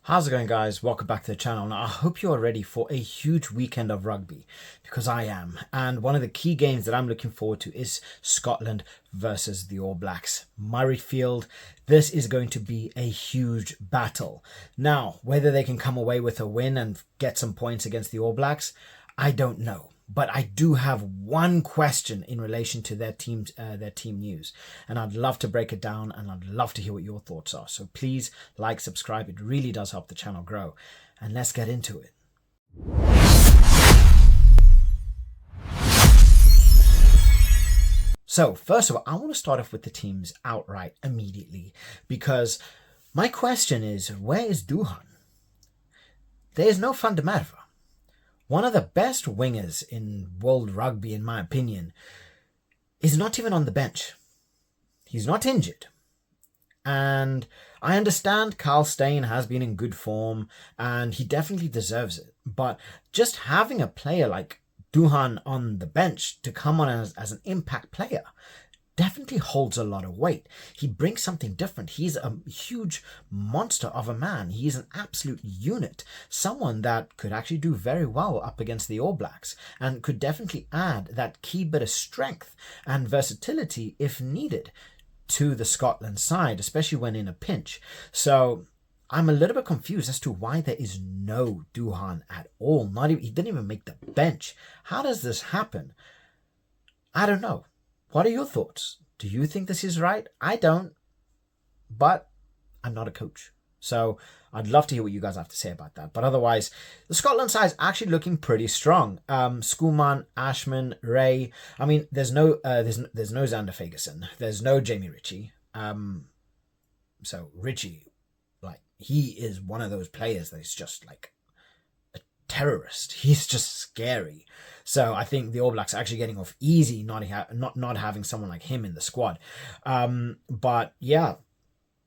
How's it going, guys? Welcome back to the channel. Now, I hope you're ready for a huge weekend of rugby, because I am. And one of the key games that I'm looking forward to is Scotland versus the All Blacks. Murrayfield. This is going to be a huge battle. Now, whether they can come away with a win and get some points against the All Blacks, I don't know. But I do have one question in relation to their team news, and I'd love to break it down, and I'd love to hear what your thoughts are. So please like, subscribe. It really does help the channel grow. And let's get into it. So first of all, I want to start off with the teams outright immediately, because my question is, where is Duhan? There is no fundamental. One of the best wingers in world rugby, in my opinion, is not even on the bench. He's not injured. And I understand Carl Steyn has been in good form and he definitely deserves it. But just having a player like Duhan on the bench to come on as an impact player definitely holds a lot of weight. He brings something different. He's a huge monster of a man. He's an absolute unit. Someone that could actually do very well up against the All Blacks and could definitely add that key bit of strength and versatility if needed to the Scotland side, especially when in a pinch. So I'm a little bit confused as to why there is no Duhan at all. He didn't even make the bench. How does this happen? I don't know. What are your thoughts? Do you think this is right? I don't, but I'm not a coach. So I'd love to hear what you guys have to say about that. But otherwise, the Scotland side is actually looking pretty strong. Schoolman, Ashman, Ray. I mean, there's no Xander Fagerson. There's no Jamie Ritchie. So Ritchie, like, he is one of those players that is just like a terrorist. He's just scary. So I think the All Blacks are actually getting off easy not having someone like him in the squad. But yeah,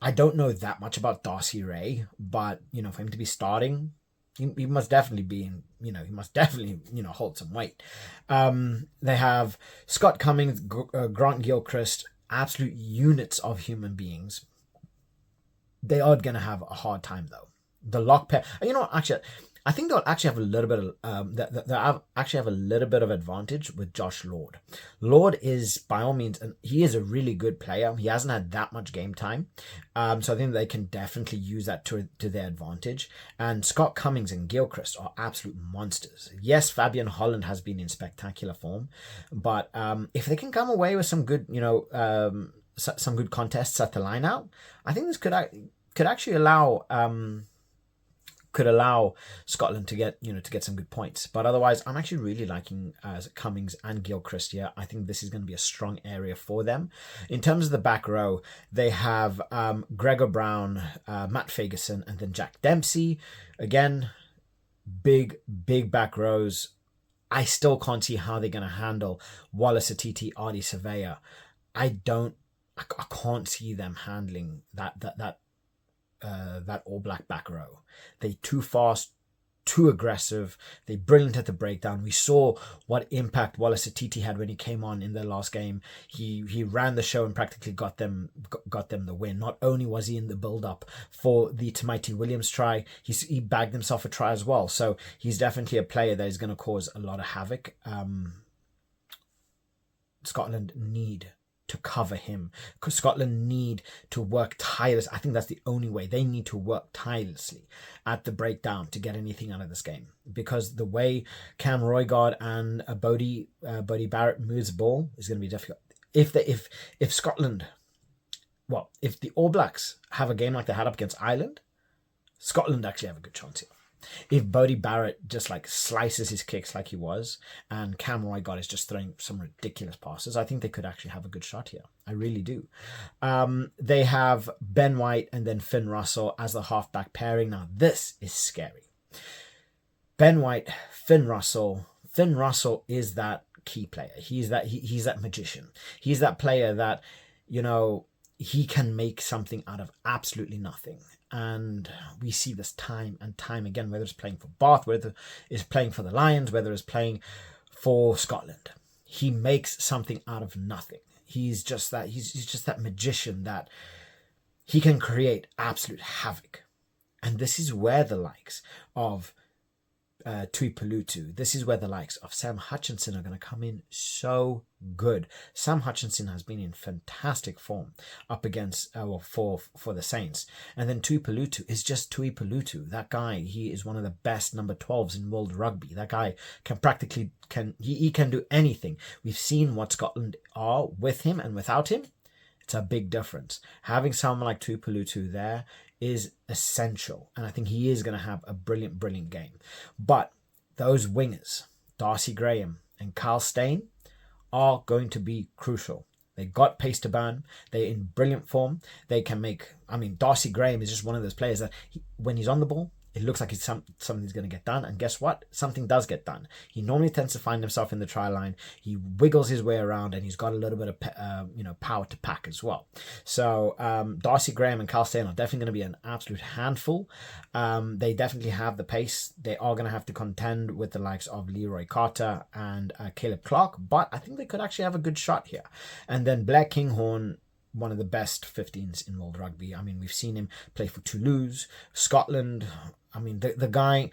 I don't know that much about Darcy Ray, but for him to be starting, he must definitely be in, he must definitely, hold some weight. They have Scott Cummings, Grant Gilchrist, absolute units of human beings. They are going to have a hard time though. The lock pair, actually, I think they'll actually have a little bit of they'll actually have a little bit of advantage with Josh Lord. Lord is, by all means, and he is a really good player. He hasn't had that much game time, so I think they can definitely use that to their advantage. And Scott Cummings and Gilchrist are absolute monsters. Yes, Fabian Holland has been in spectacular form, but if they can come away with some good, some good contests at the line out, I think this could actually allow. Could allow Scotland to get some good points. But otherwise, I'm actually really liking Cummings and Gilchrist here. I think this is going to be a strong area for them. In terms of the back row, they have Gregor Brown, Matt Fagerson, and then Jack Dempsey. Again, big back rows. I still can't see how they're going to handle Wallace Atiti, Artie Surveyor. I can't see them handling that All Black back row. They too fast, too aggressive. They brilliant at the breakdown. We saw what impact Wallace Atiti had when he came on in their last game. He ran the show and practically got them the win. Not only was he in the build up for the Tamaiti Williams try, he bagged himself a try as well. So he's definitely a player that is going to cause a lot of havoc. Scotland need to cover him, because Scotland need to work tirelessly. I think that's the only way. They need to work tirelessly at the breakdown to get anything out of this game, because the way Cam Roigard and Bodie Barrett moves the ball is going to be difficult. If Scotland, if the All Blacks have a game like they had up against Ireland, Scotland actually have a good chance here. If Bodie Barrett just like slices his kicks like he was, and Cam Roigard is just throwing some ridiculous passes, I think they could actually have a good shot here. I really do. They have Ben White and then Finn Russell as the halfback pairing. Now this is scary. Ben White, Finn Russell. Finn Russell is that key player. He's that magician. He's that player that, he can make something out of absolutely nothing. And we see this time and time again, whether it's playing for Bath, whether it's playing for the Lions, whether it's playing for Scotland. He makes something out of nothing. He's just that magician that he can create absolute havoc. And this is where the likes of Tuipulotu, this is where the likes of Sam Hutchinson are going to come in so good. Sam Hutchinson has been in fantastic form up against for the Saints, and then Tuipulotu is just Tuipulotu. That guy, he is one of the best number 12s in world rugby. That guy can he can do anything. We've seen what Scotland are with him and without him. It's a big difference. Having someone like Tuipulotu there is essential, and I think he is going to have a brilliant game. But those wingers, Darcy Graham and Carl Steyn, are going to be crucial. They got pace to burn. They're in brilliant form. They can make... I mean, Darcy Graham is just one of those players that when he's on the ball, it looks like something's going to get done. And guess what? Something does get done. He normally tends to find himself in the try line. He wiggles his way around, and he's got a little bit of power to pack as well. So Darcy Graham and Carl Steyn are definitely going to be an absolute handful. They definitely have the pace. They are going to have to contend with the likes of Leroy Carter and Caleb Clark, but I think they could actually have a good shot here. And then Blair Kinghorn, one of the best 15s in world rugby. I mean, we've seen him play for Toulouse, Scotland. I mean, the guy,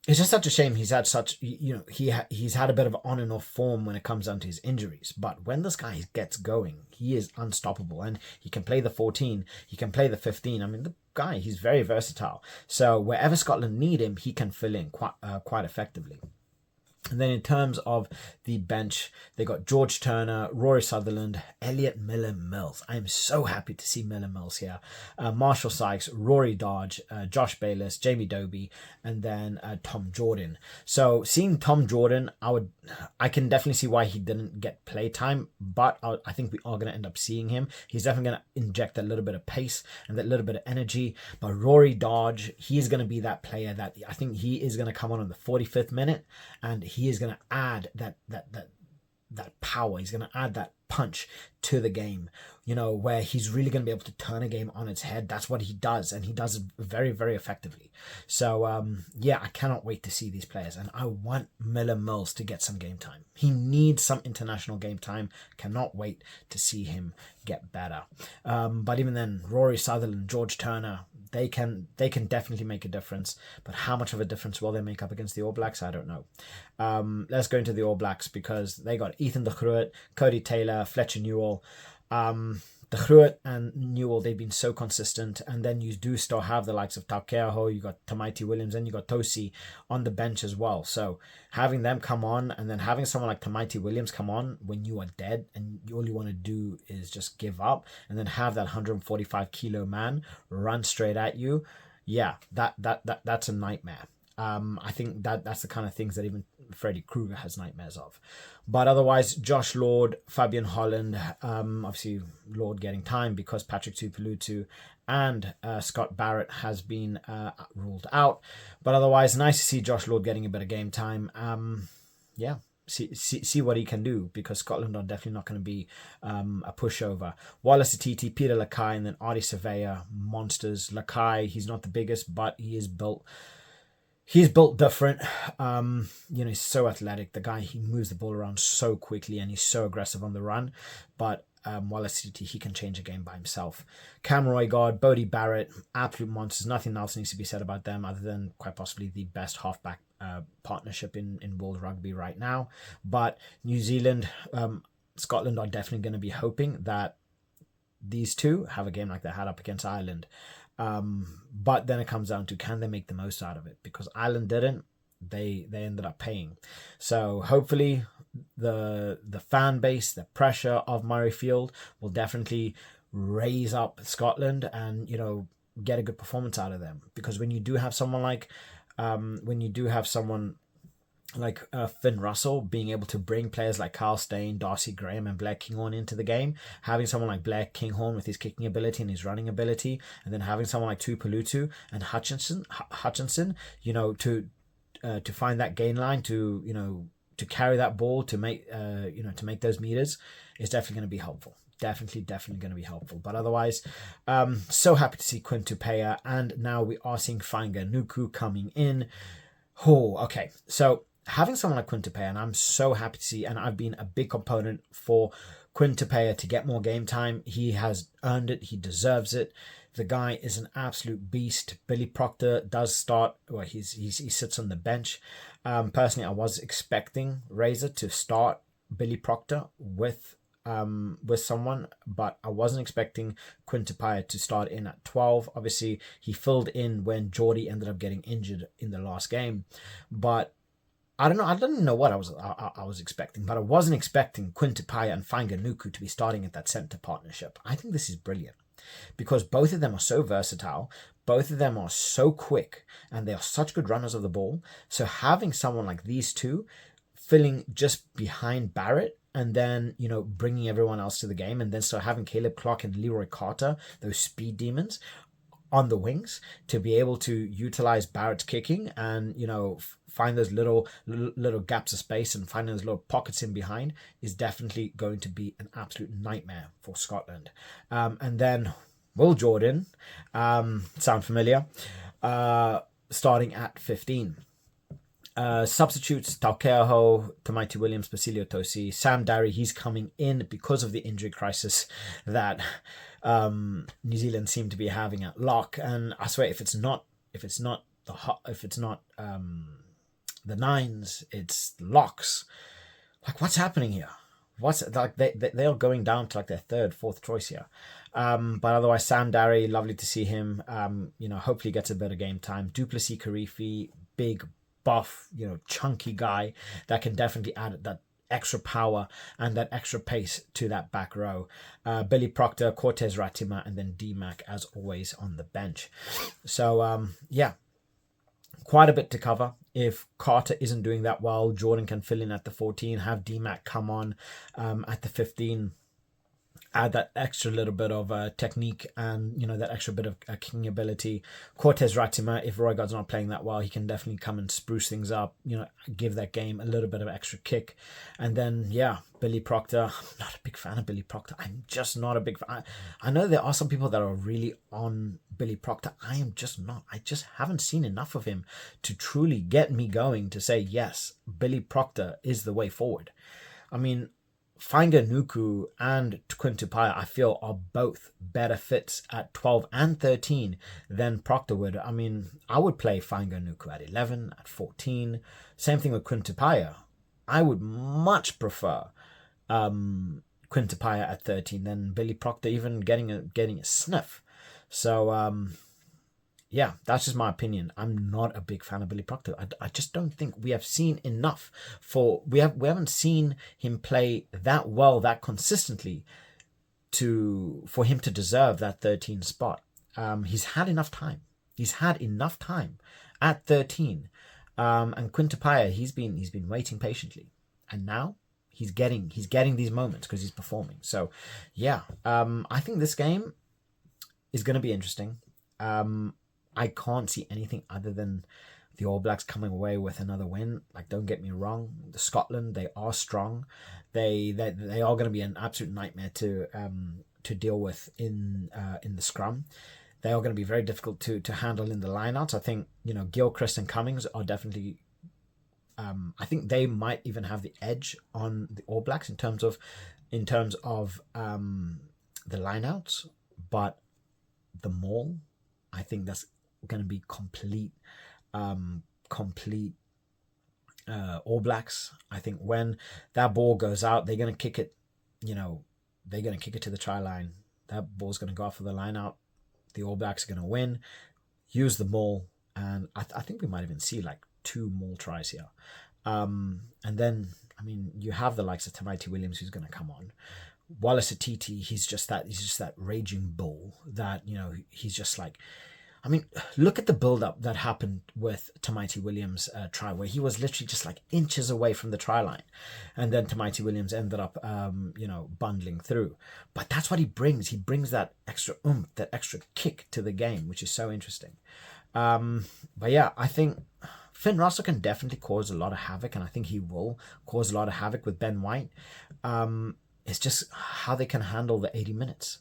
it's just such a shame he's had such, he's had a bit of on and off form when it comes down to his injuries. But when this guy gets going, he is unstoppable, and he can play the 14, he can play the 15. I mean, the guy, he's very versatile. So wherever Scotland need him, he can fill in quite effectively. And then in terms of the bench, they got George Turner, Rory Sutherland, Elliot Miller-Mills. I am so happy to see Miller-Mills here. Marshall Sykes, Rory Dodge, Josh Bayliss, Jamie Doby, and then Tom Jordan. So seeing Tom Jordan, I can definitely see why he didn't get play time, but I think we are going to end up seeing him. He's definitely going to inject a little bit of pace and that little bit of energy. But Rory Dodge, he's going to be that player that I think he is going to come on the 45th minute, and he is going to add that power. He's going to add that punch to the game, where he's really going to be able to turn a game on its head. That's what he does, and he does it very, very effectively. So, I cannot wait to see these players, and I want Miller-Mills to get some game time. He needs some international game time. Cannot wait to see him get better. But even then, Rory Sutherland, George Turner, they can definitely make a difference. But how much of a difference will they make up against the All Blacks? I don't know. Let's go into the All Blacks, because they got Ethan de Groot, Cody Taylor, Fletcher Newell. De Groot and Newell, they've been so consistent. And then you do still have the likes of Taukeaho, you got Tamaiti Williams, and you got Tosi on the bench as well. So having them come on, and then having someone like Tamaiti Williams come on when you are dead and all you want to do is just give up, and then have that 145 kilo man run straight at you, that's a nightmare. I think that's the kind of things that even Freddie Kruger has nightmares of. But otherwise, Josh Lord, Fabian Holland, obviously Lord getting time because Patrick Tuipulotu and Scott Barrett has been ruled out. But otherwise, nice to see Josh Lord getting a bit of game time. See what he can do, because Scotland are definitely not going to be a pushover. Wallace Atiti, Peter Lakai, and then Artie Surveyor, monsters. Lakai, he's not the biggest, but he is built... He's built different. He's so athletic. The guy, he moves the ball around so quickly, and he's so aggressive on the run. But Wallace City, he can change a game by himself. Cam Roygard, Bodie Barrett, absolute monsters. Nothing else needs to be said about them other than quite possibly the best halfback partnership in world rugby right now. But New Zealand, Scotland are definitely going to be hoping that these two have a game like they had up against Ireland. But then it comes down to, can they make the most out of it? Because Ireland didn't. They ended up paying. So hopefully the fan base, the pressure of Murrayfield will definitely raise up Scotland and, get a good performance out of them. Because when you do have someone like Finn Russell being able to bring players like Carl Steyn, Darcy Graham, and Blair Kinghorn into the game, having someone like Blair Kinghorn with his kicking ability and his running ability, and then having someone like Tuipulotu and Hutchinson, to find that gain line, to carry that ball, to make those meters, is definitely going to be helpful. Definitely going to be helpful. But otherwise, so happy to see Quinn Tupaea, and now we are seeing Fainga Nuku coming in. Oh, okay. So having someone like Quinn Tupaea, and I'm so happy to see, and I've been a big component for Quinn Tupaea to get more game time. He has earned it. He deserves it. The guy is an absolute beast. Billy Proctor does start. Well, he sits on the bench. Personally, I was expecting Razor to start Billy Proctor with someone, but I wasn't expecting Quintipaya to start in at 12. Obviously, he filled in when Geordie ended up getting injured in the last game, but I don't know. I didn't know what I was expecting, but I wasn't expecting Quintipaya and Fainga'anuku to be starting at that centre partnership. I think this is brilliant because both of them are so versatile, both of them are so quick, and they are such good runners of the ball. So having someone like these two filling just behind Barrett, and then, bringing everyone else to the game, and then start having Caleb Clark and Leroy Carter, those speed demons, on the wings to be able to utilize Barrett's kicking and, find those little gaps of space and find those little pockets in behind is definitely going to be an absolute nightmare for Scotland. And then Will Jordan, sound familiar, starting at 15. Substitutes Taukeaho, Tamaiti Williams, Basilio Tosi, Sam Darry. He's coming in because of the injury crisis that New Zealand seem to be having at lock. And I swear, if it's not the nines, it's the locks. Like, what's happening here? What's like they are going down to like their third, fourth choice here. But otherwise, Sam Darry, lovely to see him. Hopefully gets a better game time. Duplessis Karifi, big buff, chunky guy that can definitely add that extra power and that extra pace to that back row. Billy Proctor, Cortez Ratima, and then D-Mac as always on the bench. So quite a bit to cover. If Carter isn't doing that well, Jordan can fill in at the 14, have D-Mac come on at the 15, add that extra little bit of technique and, that extra bit of kicking ability. Cortez Ratima, if Roy God's not playing that well, he can definitely come and spruce things up, give that game a little bit of extra kick. And then, Billy Proctor. I'm not a big fan of Billy Proctor. I'm just not a big fan. I know there are some people that are really on Billy Proctor. I am just not. I just haven't seen enough of him to truly get me going to say, yes, Billy Proctor is the way forward. I mean, Fainga'anuku and Quintipaya, I feel, are both better fits at 12 and 13 than Proctor would. I mean, I would play Fainga'anuku at 11, at 14. Same thing with Quintipaya. I would much prefer Quintipaya at 13 than Billy Proctor even getting a sniff. So, that's just my opinion. I'm not a big fan of Billy Proctor. I just don't think we have seen enough we haven't seen him play that well, that consistently for him to deserve that 13 spot. He's had enough time. He's had enough time at 13. And Quintipaya, he's been waiting patiently. And now he's getting these moments because he's performing. So I think this game is going to be interesting. I can't see anything other than the All Blacks coming away with another win. Like, don't get me wrong, the Scotland, they are strong. They are going to be an absolute nightmare to deal with in the scrum. They are going to be very difficult to handle in the lineouts. I think Gilchrist and Cummings are definitely. I think they might even have the edge on the All Blacks in terms of the lineouts, but the maul, I think that's going to be complete All Blacks. I think when that ball goes out, they're going to kick it, they're going to kick it to the try line. That ball's going to go off for the line out. The All Blacks are going to win, use the maul, and I think we might even see like 2 maul tries here. And then, I mean, you have the likes of Tamaiti Williams who's going to come on. Wallace Atiti, he's just that raging bull that, he's just like, I mean, look at the build-up that happened with Tamaiti Williams' try, where he was literally just like inches away from the try line. And then Tamaiti Williams ended up, bundling through. But that's what he brings. He brings that extra oomph, that extra kick to the game, which is so interesting. I think Finn Russell can definitely cause a lot of havoc, and I think he will cause a lot of havoc with Ben White. It's just how they can handle the 80 minutes.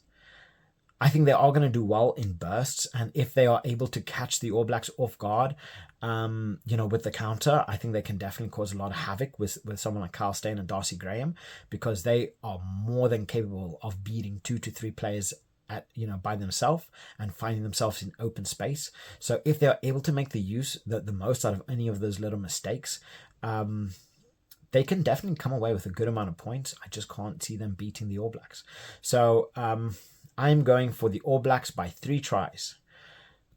I think they are going to do well in bursts, and if they are able to catch the All Blacks off guard, with the counter, I think they can definitely cause a lot of havoc with someone like Kyle Steyn and Darcy Graham, because they are more than capable of beating 2 to 3 players at, by themselves and finding themselves in open space. So if they're able to make the most out of any of those little mistakes, they can definitely come away with a good amount of points. I just can't see them beating the All Blacks. So I'm going for the All Blacks by 3 tries,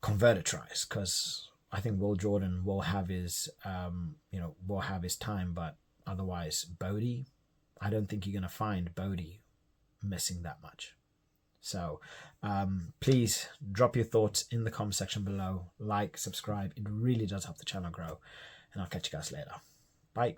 converted tries, because I think Will Jordan will have his, will have his time, but otherwise Bodie, I don't think you're going to find Bodie missing that much. So please drop your thoughts in the comment section below. Like, subscribe. It really does help the channel grow. And I'll catch you guys later. Bye.